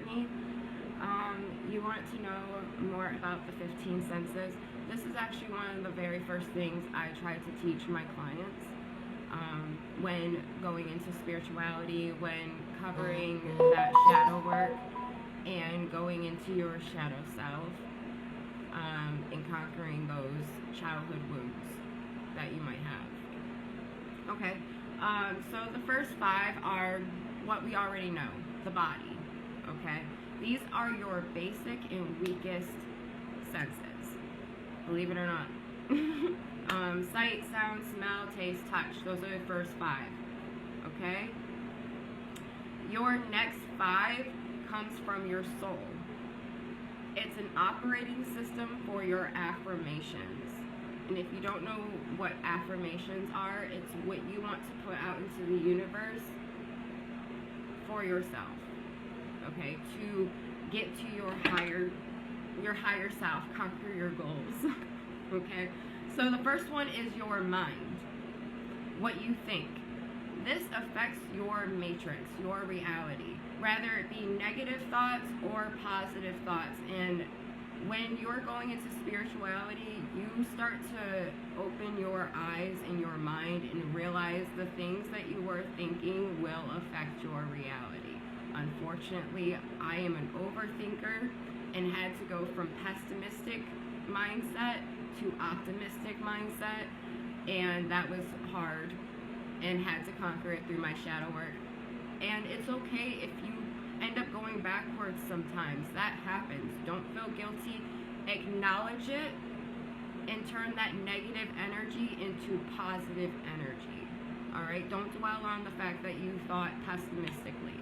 me, you want to know more about the 15 senses. This is actually one of the very first things I try to teach my clients when going into spirituality, when covering that shadow work and going into your shadow self, and conquering those childhood wounds that you might have. Okay, so the first 5 are what we already know, the body. Okay, these are your basic and weakest senses, believe it or not. Sight, sound, smell, taste, touch. Those are the first 5. Okay? Your next 5 comes from your soul. It's an operating system for your affirmations. And if you don't know what affirmations are, it's what you want to put out into the universe for yourself. Okay? To get to your higher self, conquer your goals. Okay? So the first one is your mind. What you think. This affects your matrix, your reality. Rather it be negative thoughts or positive thoughts. And when you're going into spirituality, you start to open your eyes and your mind and realize the things that you were thinking will affect your reality. Unfortunately, I am an overthinker and had to go from pessimistic mindset to optimistic mindset, and that was hard and had to conquer it through my shadow work. And it's okay if you end up going backwards sometimes. That happens. Don't feel guilty. Acknowledge it and turn that negative energy into positive energy. Alright? Don't dwell on the fact that you thought pessimistically.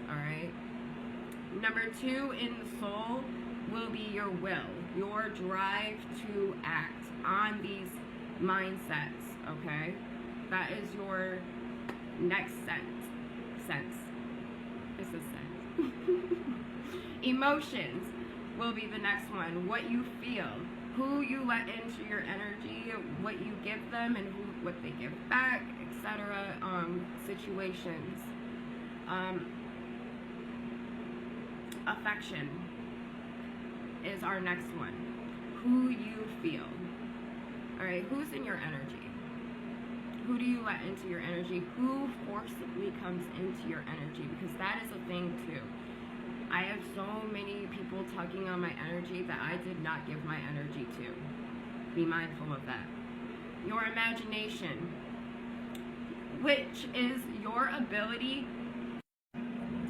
Alright? Number 2 in the soul will be your will, your drive to act on these mindsets, okay? That is your next sense. This is sense. Emotions will be the next one. What you feel, who you let into your energy, what you give them and what they give back, etc. Situations. Affection is our next one. Who you feel. Alright, who's in your energy? Who do you let into your energy? Who forcibly comes into your energy? Because that is a thing too. I have so many people tugging on my energy that I did not give my energy to. Be mindful of that. Your imagination, which is your ability.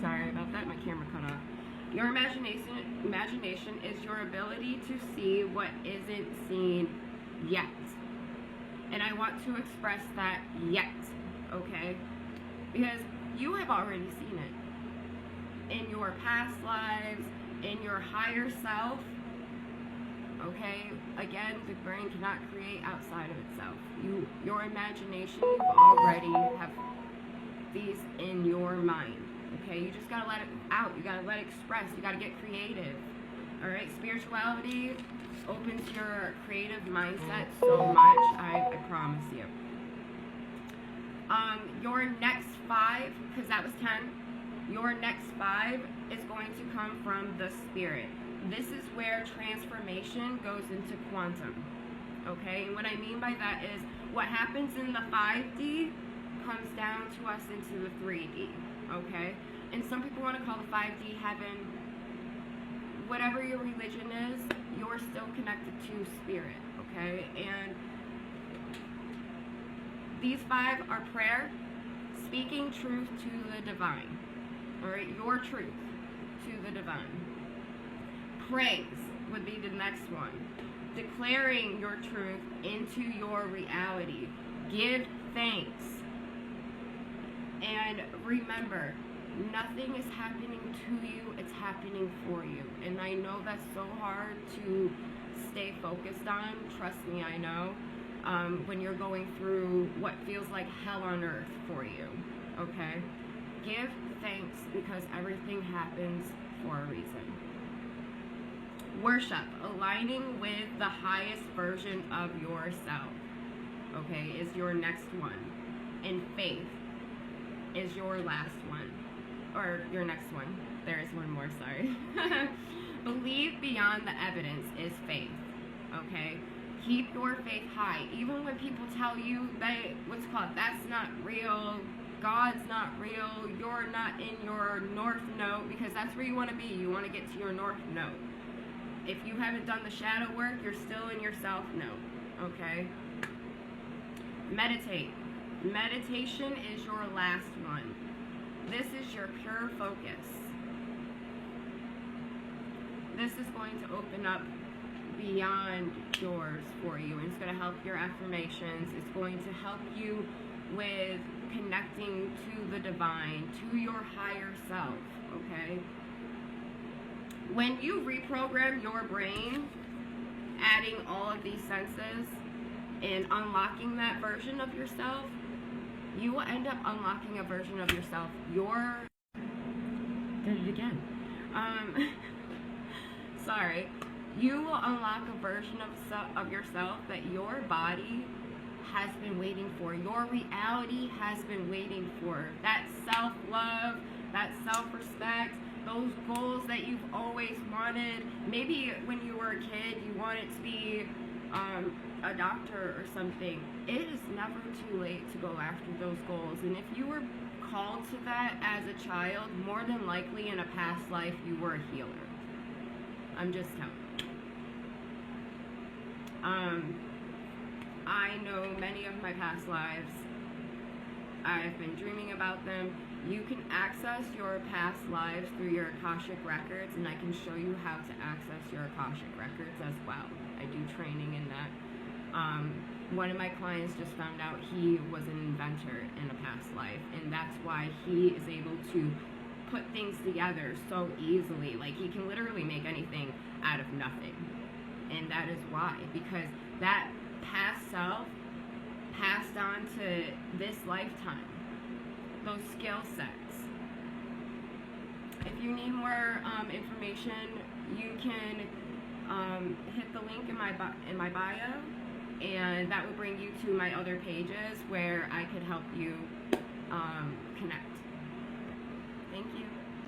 Sorry about that, my camera cut off. Your imagination is your ability to see what isn't seen yet. And I want to express that yet, okay? Because you have already seen it. In your past lives, in your higher self, okay? Again, the brain cannot create outside of itself. Your imagination, you already have these in your mind. Okay, you just gotta let it out. You gotta let it express. You gotta get creative. Alright, spirituality opens your creative mindset so much, I promise you. Your next 5, because that was 10, your next 5 is going to come from the spirit. This is where transformation goes into quantum. Okay, and what I mean by that is what happens in the 5D comes down to us into the 3D. Okay, and some people want to call the 5D heaven. Whatever your religion is, you're still connected to spirit, okay? And these 5 are prayer, speaking truth to the divine, all right? Your truth to the divine. Praise would be the next one. Declaring your truth into your reality. Give thanks. And remember, nothing is happening to you, it's happening for you. And I know that's so hard to stay focused on. Trust me, I know. When you're going through what feels like hell on earth for you, okay? Give thanks because everything happens for a reason. Worship, aligning with the highest version of yourself, okay, is your next one. And faith is your last one. Or or your next one. There is one more, sorry. Believe beyond the evidence is faith. Okay? Keep your faith high. Even when people tell you that, what's called, that's not real, God's not real, you're not in your north node, because that's where you want to be. You want to get to your north node. If you haven't done the shadow work, you're still in your south node. Okay? Meditate. Meditation is your last one. This is your pure focus. This is going to open up beyond doors for you. And it's going to help your affirmations. It's going to help you with connecting to the divine, to your higher self, okay? When you reprogram your brain, adding all of these senses and unlocking that version of yourself, you will end up unlocking a version of yourself. Did it again. Sorry. You will unlock a version of yourself that your body has been waiting for. Your reality has been waiting for. That self-love, that self-respect, those goals that you've always wanted. Maybe when you were a kid, you wanted to be a doctor or something. It is never too late to go after those goals. And if you were called to that as a child, more than likely in a past life, you were a healer. I'm just telling you. I know many of my past lives. I've been dreaming about them. You can access your past lives through your Akashic records, and I can show you how to access your Akashic records as well. I do training in that. One of my clients just found out he was an inventor in a past life, and that's why he is able to put things together so easily. Like, he can literally make anything out of nothing. And that is why, because that past self passed on to this lifetime, those skill sets. If you need more information, you can hit the link in my bio, and that will bring you to my other pages where I could help you connect.